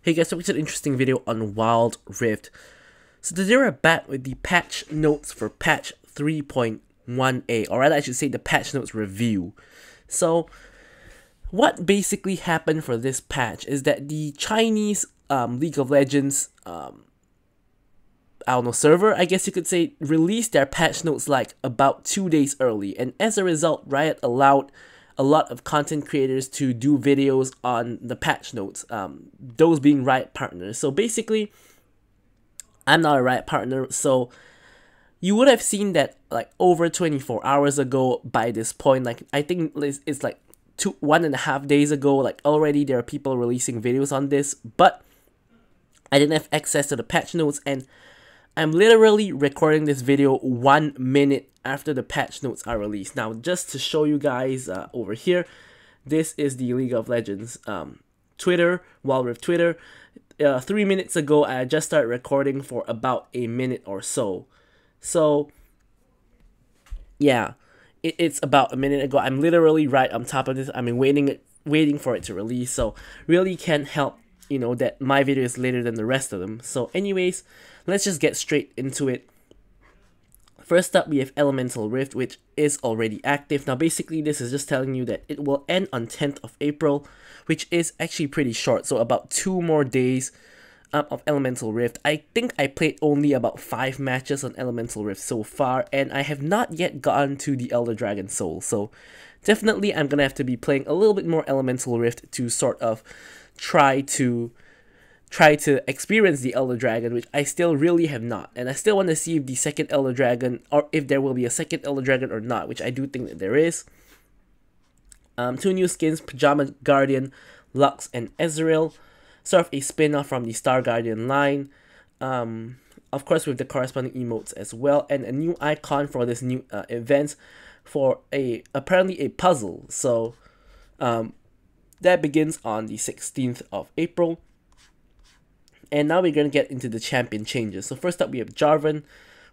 Hey guys, welcome to an interesting video on Wild Rift. So today we're back with the patch notes for patch 3.1a, or rather I should say the patch notes review. So what basically happened for this patch is that the Chinese League of Legends server, I guess you could say, released their patch notes like about 2 days early, and as a result, Riot allowed a lot of content creators to do videos on the patch notes, those being Riot partners. So basically, I'm not a Riot partner, so you would have seen that like over 24 hours ago by this point, like I think it's like 1.5 days ago, like already there are people releasing videos on this, but I didn't have access to the patch notes, and I'm literally recording this video 1 minute after the patch notes are released. Now, just to show you guys over here, this is the League of Legends Twitter, Wild Rift Twitter. 3 minutes ago, I just started recording for about a minute or so. So, yeah, it's about a minute ago. I'm literally right on top of this. I've been waiting for it to release. So, really can't help, you know, that my video is later than the rest of them. So, anyways, let's just get straight into it. First up, we have Elemental Rift, which is already active. Now, basically, this is just telling you that it will end on 10th of April, which is actually pretty short. So, about 2 more days of Elemental Rift. I think I played only about 5 matches on Elemental Rift so far, and I have not yet gotten to the Elder Dragon Soul. So, definitely, I'm going to have to be playing a little bit more Elemental Rift to sort of try to experience the Elder Dragon, which I still really have not, and I still want to see if the second Elder Dragon, or if there will be a second Elder Dragon or not, which I do think that there is. 2 new skins, Pajama Guardian, Lux, and Ezreal, sort of a spin-off from the Star Guardian line, of course with the corresponding emotes as well, and a new icon for this new event for apparently a puzzle. So that begins on the 16th of April. And now we're going to get into the champion changes. So first up, we have Jarvan,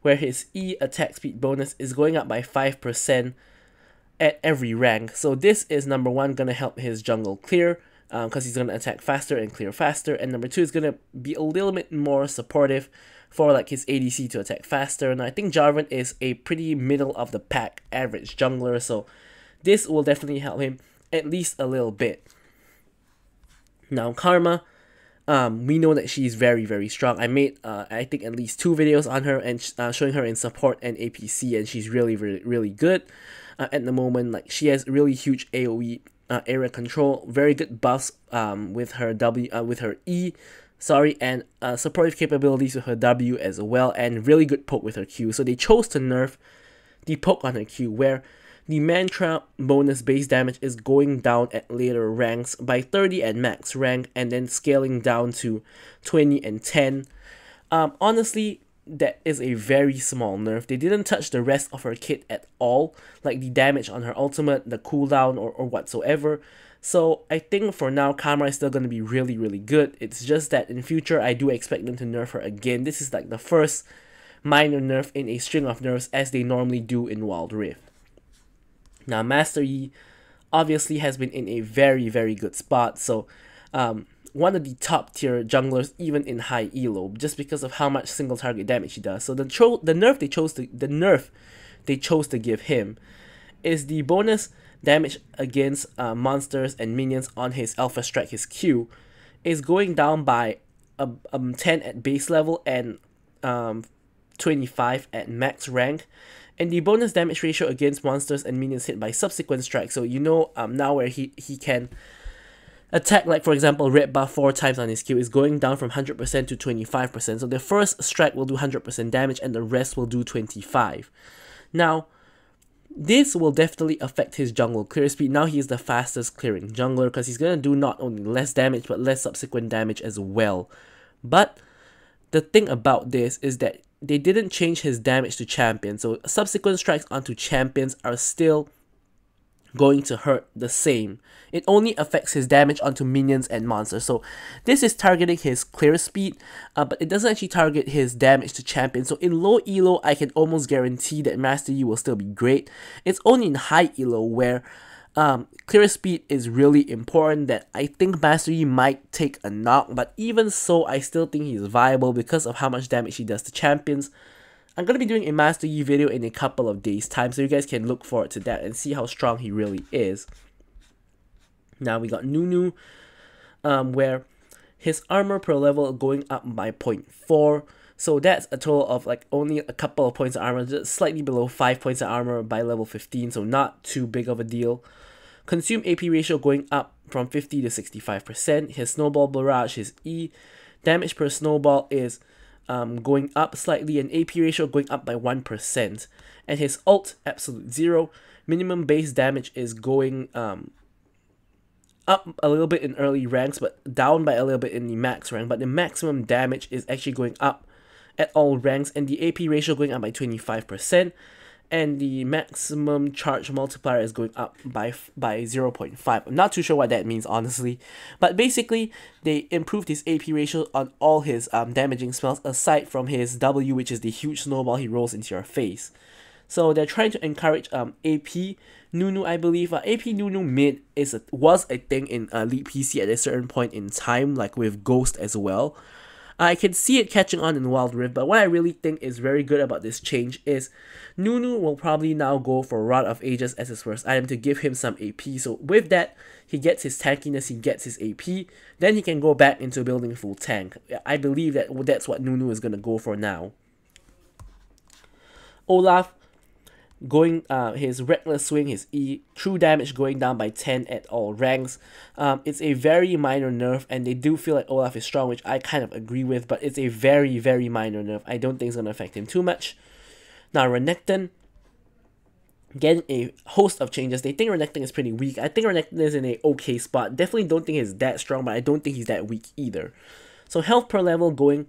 where his E attack speed bonus is going up by 5% at every rank. So this is, number 1, going to help his jungle clear, because he's going to attack faster and clear faster. And number 2 is going to be a little bit more supportive for like his ADC to attack faster. And I think Jarvan is a pretty middle of the pack average jungler, so this will definitely help him at least a little bit. Now Karma, we know that she's very, very strong. I made, I think, at least 2 videos on her and showing her in support and APC, and she's really, really good at the moment. Like, she has really huge AoE area control, very good buffs with her with her E, and supportive capabilities with her W as well, and really good poke with her Q. So they chose to nerf the poke on her Q, where the Mantra bonus base damage is going down at later ranks by 30 at max rank, and then scaling down to 20 and 10. Honestly, that is a very small nerf. They didn't touch the rest of her kit at all, like the damage on her ultimate, the cooldown, or whatsoever. So I think for now, Karma is still going to be really, really good. It's just that in future, I do expect them to nerf her again. This is like the first minor nerf in a string of nerfs, as they normally do in Wild Rift. Now, Master Yi obviously has been in a very, very good spot. So, one of the top tier junglers, even in high elo, just because of how much single target damage he does. So the nerf they chose to give him is the bonus damage against monsters and minions on his Alpha Strike, his Q, is going down by 10 at base level and 25 at max rank. And the bonus damage ratio against monsters and minions hit by subsequent strikes. So you know now where he can attack, like for example red buff 4 times on his Q, is going down from 100% to 25%. So the first strike will do 100% damage and the rest will do 25. Now, this will definitely affect his jungle clear speed. Now he is the fastest clearing jungler, because he's going to do not only less damage but less subsequent damage as well. But the thing about this is that they didn't change his damage to champions, so subsequent strikes onto champions are still going to hurt the same. It only affects his damage onto minions and monsters. So this is targeting his clear speed, but it doesn't actually target his damage to champions. So in low elo, I can almost guarantee that Master Yi will still be great. It's only in high elo where Clear speed is really important that I think Master Yi might take a knock, but even so, I still think he's viable because of how much damage he does to champions. I'm going to be doing a Master Yi video in a couple of days time, so you guys can look forward to that and see how strong he really is. Now we got Nunu, where his armor per level going up by 0.4. So that's a total of like only a couple of points of armor, just slightly below 5 points of armor by level 15, so not too big of a deal. Consume AP ratio going up from 50 to 65%. His snowball barrage, his E, damage per snowball is going up slightly, and AP ratio going up by 1%. And his ult, absolute 0. Minimum base damage is going up a little bit in early ranks, but down by a little bit in the max rank. But the maximum damage is actually going up at all ranks, and the AP ratio going up by 25%. And the maximum charge multiplier is going up by 0.5. I'm not too sure what that means, honestly. But basically, they improved his AP ratio on all his damaging spells, aside from his W, which is the huge snowball he rolls into your face. So they're trying to encourage AP Nunu, I believe. AP Nunu mid was a thing in Elite PC at a certain point in time, like with Ghost as well. I can see it catching on in Wild Rift, but what I really think is very good about this change is Nunu will probably now go for Rod of Ages as his first item to give him some AP. So with that, he gets his tankiness, he gets his AP, then he can go back into building full tank. I believe that that's what Nunu is going to go for now. Olaf, going his reckless swing, his E, true damage going down by 10 at all ranks. It's a very minor nerf, and they do feel like Olaf is strong, which I kind of agree with, but it's a very, very minor nerf. I don't think it's going to affect him too much. Now Renekton, getting a host of changes. They think Renekton is pretty weak. I think Renekton is in a okay spot. Definitely don't think he's that strong, but I don't think he's that weak either. So health per level going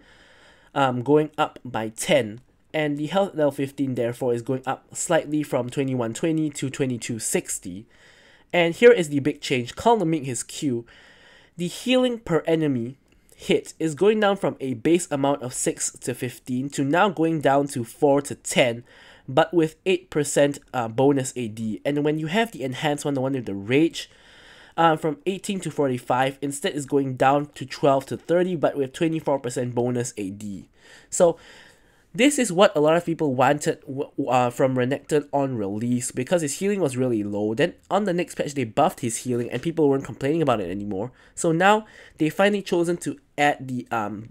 up by 10. And the health level 15 therefore is going up slightly from 2120 to 2260. And here is the big change. Columning his Q, the healing per enemy hit is going down from a base amount of 6 to 15 to now going down to 4 to 10, but with 8% bonus AD. And when you have the enhanced one, the one with the rage, from 18 to 45, instead is going down to 12 to 30, but with 24% bonus AD. So this is what a lot of people wanted from Renekton on release, because his healing was really low. Then on the next patch they buffed his healing and people weren't complaining about it anymore. So now they finally chosen to add the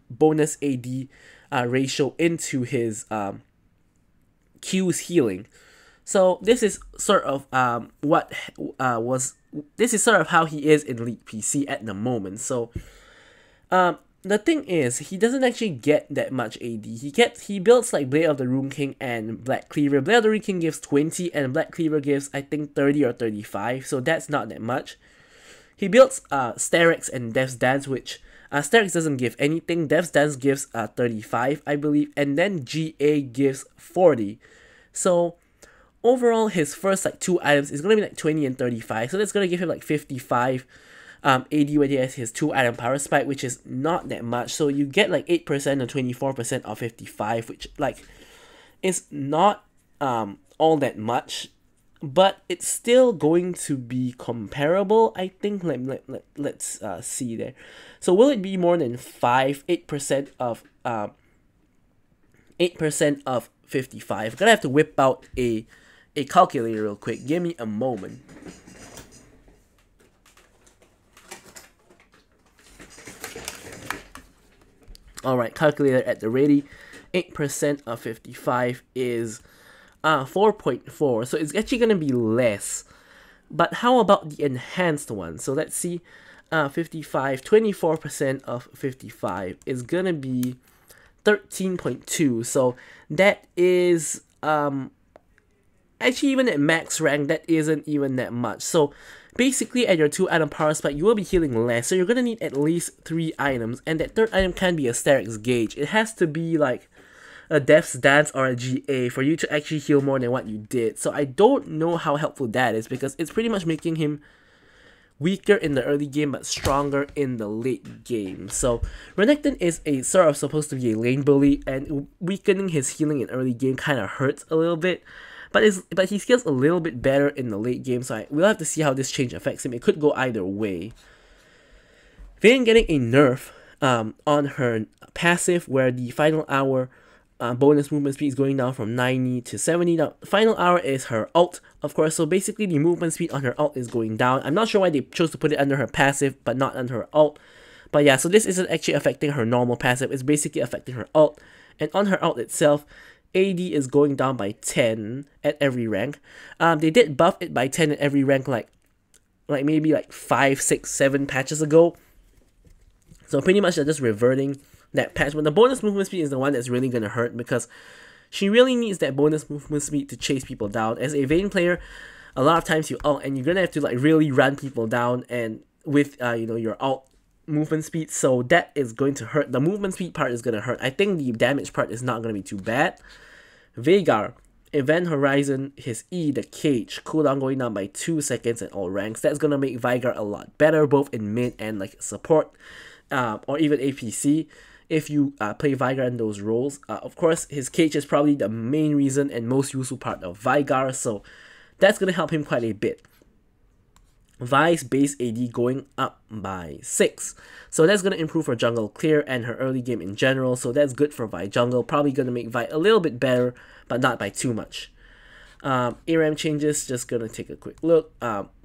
bonus AD ratio into his Q's healing. So this is sort of this is sort of how he is in Elite PC at the moment. So the thing is, he doesn't actually get that much AD. He builds like Blade of the Rune King and Black Cleaver. Blade of the Rune King gives 20 and Black Cleaver gives I think 30 or 35, so that's not that much. He builds Sterex and Death's Dance, which Sterex doesn't give anything. Death's Dance gives 35, I believe, and then GA gives 40. So overall, his first like 2 items is gonna be like 20 and 35, so that's gonna give him like 55 AD when he has his 2 item power spike, which is not that much. So you get like 8% or 24% of 55, which like is not all that much, but it's still going to be comparable, I think. Let's see there. So will it be more than 8% of 8% of 55? I'm gonna have to whip out a calculator real quick. Give me a moment. Alright, calculator at the ready. 8% of 55 is 4.4, so it's actually going to be less. But how about the enhanced one? So let's see, 24% of 55 is going to be 13.2, so that is, actually even at max rank, that isn't even that much. So basically, at your 2 item power spike, you will be healing less, so you're gonna need at least 3 items, and that 3rd item can be a Sterex Gauge. It has to be like a Death's Dance or a GA for you to actually heal more than what you did. So I don't know how helpful that is, because it's pretty much making him weaker in the early game but stronger in the late game. So Renekton is a sort of supposed to be a lane bully, and weakening his healing in early game kind of hurts a little bit. but he scales a little bit better in the late game, so we'll have to see how this change affects him. It could go either way. Vayne getting a nerf on her passive, where the final hour bonus movement speed is going down from 90 to 70. Now, final hour is her ult, of course, so basically the movement speed on her ult is going down. I'm not sure why they chose to put it under her passive, but not under her ult. But yeah, so this isn't actually affecting her normal passive, it's basically affecting her ult. And on her ult itself, AD is going down by 10 at every rank. They did buff it by 10 at every rank like maybe like 5, 6, 7 patches ago. So pretty much they're just reverting that patch. But the bonus movement speed is the one that's really going to hurt, because she really needs that bonus movement speed to chase people down. As a Vayne player, a lot of times you ult and you're going to have to like really run people down and with your ult movement speed, so that is going to hurt. The movement speed part is going to hurt. I think the damage part is not going to be too bad. Veigar, Event Horizon, his E, the cage, cooldown going down by 2 seconds in all ranks. That's going to make Veigar a lot better, both in mid and like support, or even APC, if you play Veigar in those roles. Of course, his cage is probably the main reason and most useful part of Veigar, so that's going to help him quite a bit. Vi's base AD going up by 6. So that's going to improve her jungle clear and her early game in general. So that's good for Vi jungle. Probably going to make Vi a little bit better, but not by too much. ARAM changes, just going to take a quick look.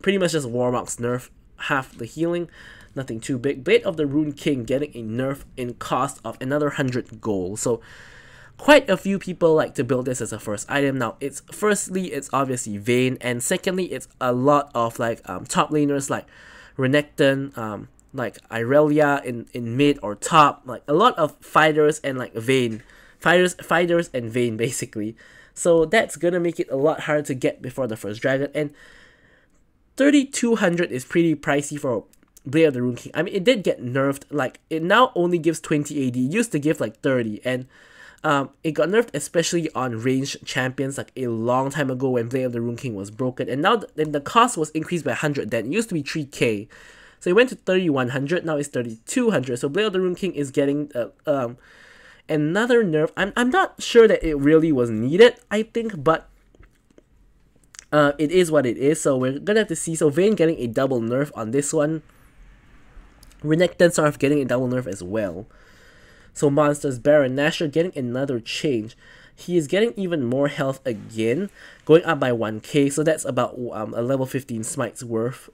Pretty much just Warmock's nerf, half the healing. Nothing too big. Blade of the Rune King getting a nerf in cost of another 100 gold. So quite a few people like to build this as a first item. Now, firstly, it's obviously Vayne, and secondly, it's a lot of like top laners like Renekton, like Irelia in mid or top, like a lot of fighters and like Vayne, fighters and Vayne basically. So that's gonna make it a lot harder to get before the first dragon, and 3,200 is pretty pricey for Blade of the Rune King. I mean, it did get nerfed. Like, it now only gives 20 AD. It used to give like 30, and it got nerfed especially on ranged champions like a long time ago when Blade of the Rune King was broken, and now the cost was increased by 100 then. It used to be 3k, so it went to 3,100, now it's 3,200, so Blade of the Rune King is getting another nerf. I'm not sure that it really was needed, I think, but it is what it is, so we're gonna have to see. So Vayne getting a double nerf on this one. Renekton sort of getting a double nerf as well. So monsters, Baron Nashor getting another change. He is getting even more health again, going up by 1k, so that's about a level 15 smites worth.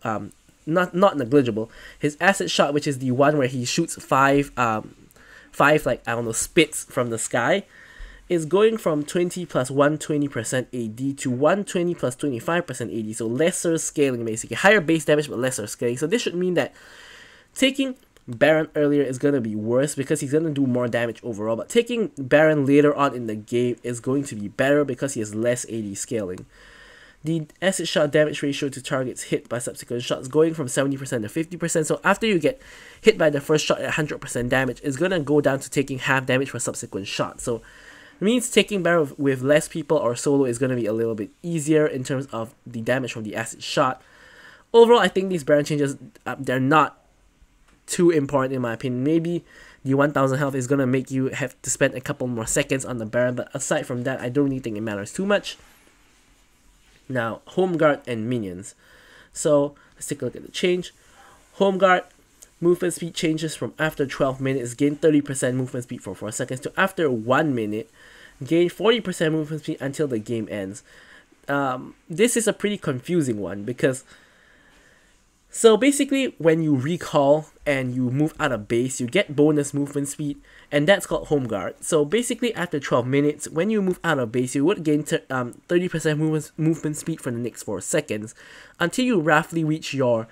Not negligible. His acid shot, which is the one where he shoots five like, I don't know, spits from the sky, is going from 20 plus 120% AD to 120 plus 25% AD, so lesser scaling basically. Higher base damage but lesser scaling. So this should mean that taking Baron earlier is going to be worse because he's going to do more damage overall, but taking Baron later on in the game is going to be better because he has less AD scaling. The acid shot damage ratio to targets hit by subsequent shots going from 70% to 50%, so after you get hit by the first shot at 100% damage, it's going to go down to taking half damage for subsequent shots. So it means taking Baron with less people or solo is going to be a little bit easier in terms of the damage from the acid shot. Overall, I think these Baron changes, they're not too important in my opinion. Maybe the 1000 health is going to make you have to spend a couple more seconds on the Baron, but aside from that, I don't really think it matters too much. Now, Home Guard and minions. So let's take a look at the change. Home Guard, movement speed changes from after 12 minutes, gain 30% movement speed for 4 seconds, to after 1 minute, gain 40% movement speed until the game ends. This is a pretty confusing one because, so basically, when you recall and you move out of base, you get bonus movement speed, and that's called Home Guard. So basically, after 12 minutes, when you move out of base, you would gain 30% movement speed for the next 4 seconds, until you roughly reach your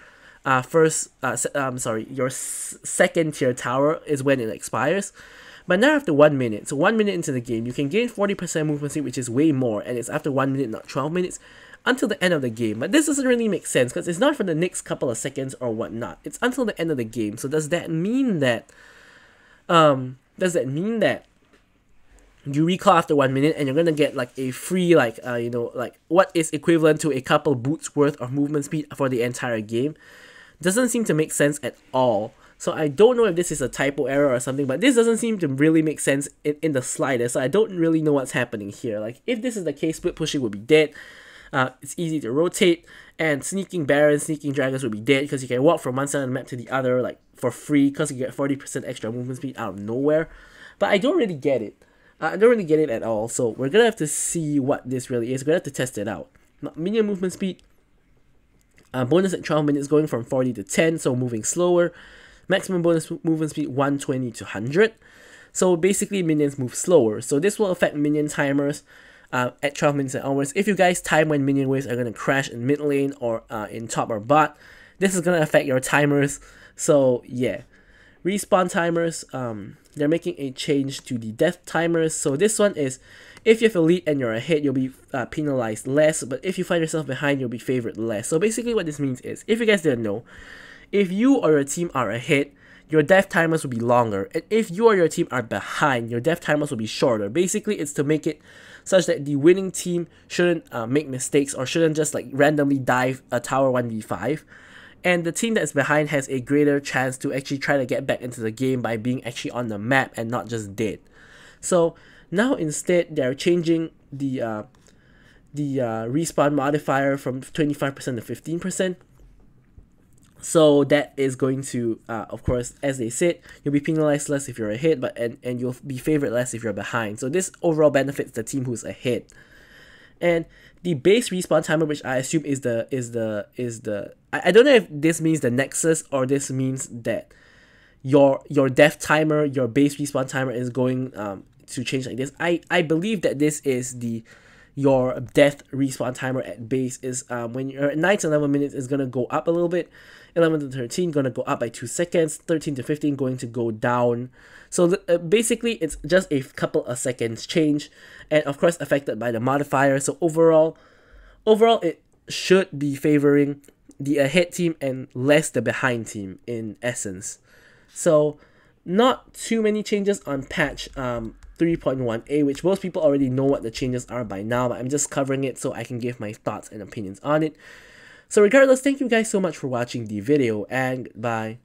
your second tier tower is when it expires. But now after 1 minute, so 1 minute into the game, you can gain 40% movement speed, which is way more, and it's after 1 minute, not 12 minutes. Until the end of the game. But this doesn't really make sense because it's not for the next couple of seconds or whatnot. It's until the end of the game. So does that mean that you recall after 1 minute and you're gonna get like a free like what is equivalent to a couple boots worth of movement speed for the entire game? Doesn't seem to make sense at all. So I don't know if this is a typo error or something, but this doesn't seem to really make sense in the slightest. So I don't really know what's happening here. Like, if this is the case, split pushing would be dead. It's easy to rotate, and sneaking barons, sneaking dragons would be dead because you can walk from one side of the map to the other like for free because you get 40% extra movement speed out of nowhere. But I don't really get it. I don't really get it at all. So we're gonna have to see what this really is. We're gonna have to test it out. Minion movement speed. Bonus at 12 minutes going from 40 to 10, so moving slower. Maximum bonus movement speed 120 to 100. So basically minions move slower. So this will affect minion timers at 12 minutes and onwards. If you guys time when minion waves are going to crash in mid lane or in top or bot, this is going to affect your timers. So yeah. Respawn timers, they're making a change to the death timers. So this one is, if you have a lead and you're ahead, you'll be penalized less. But if you find yourself behind, you'll be favored less. So basically what this means is, if you guys didn't know, if you or your team are ahead, your death timers will be longer. And if you or your team are behind, your death timers will be shorter. Basically, it's to make it such that the winning team shouldn't make mistakes or shouldn't just like randomly dive a tower 1v5. And the team that's behind has a greater chance to actually try to get back into the game by being actually on the map and not just dead. So now instead, they're changing the respawn modifier from 25% to 15%. So that is going to, of course, as they said, you'll be penalized less if you're ahead, but and you'll be favored less if you're behind. So this overall benefits the team who's ahead. And the base respawn timer, which I assume is the I don't know if this means the Nexus or this means that your death timer, your base respawn timer is going to change like this. I believe that this is your death respawn timer at base is when you're at 9 to 11 minutes is gonna go up a little bit. 11 to 13 gonna go up by 2 seconds. 13 to 15 going to go down. So basically it's just a couple of seconds change, and of course affected by the modifier. So overall it should be favoring the ahead team and less the behind team in essence. So not too many changes on patch 3.1a, which most people already know what the changes are by now, but I'm just covering it so I can give my thoughts and opinions on it. So regardless, thank you guys so much for watching the video, and bye.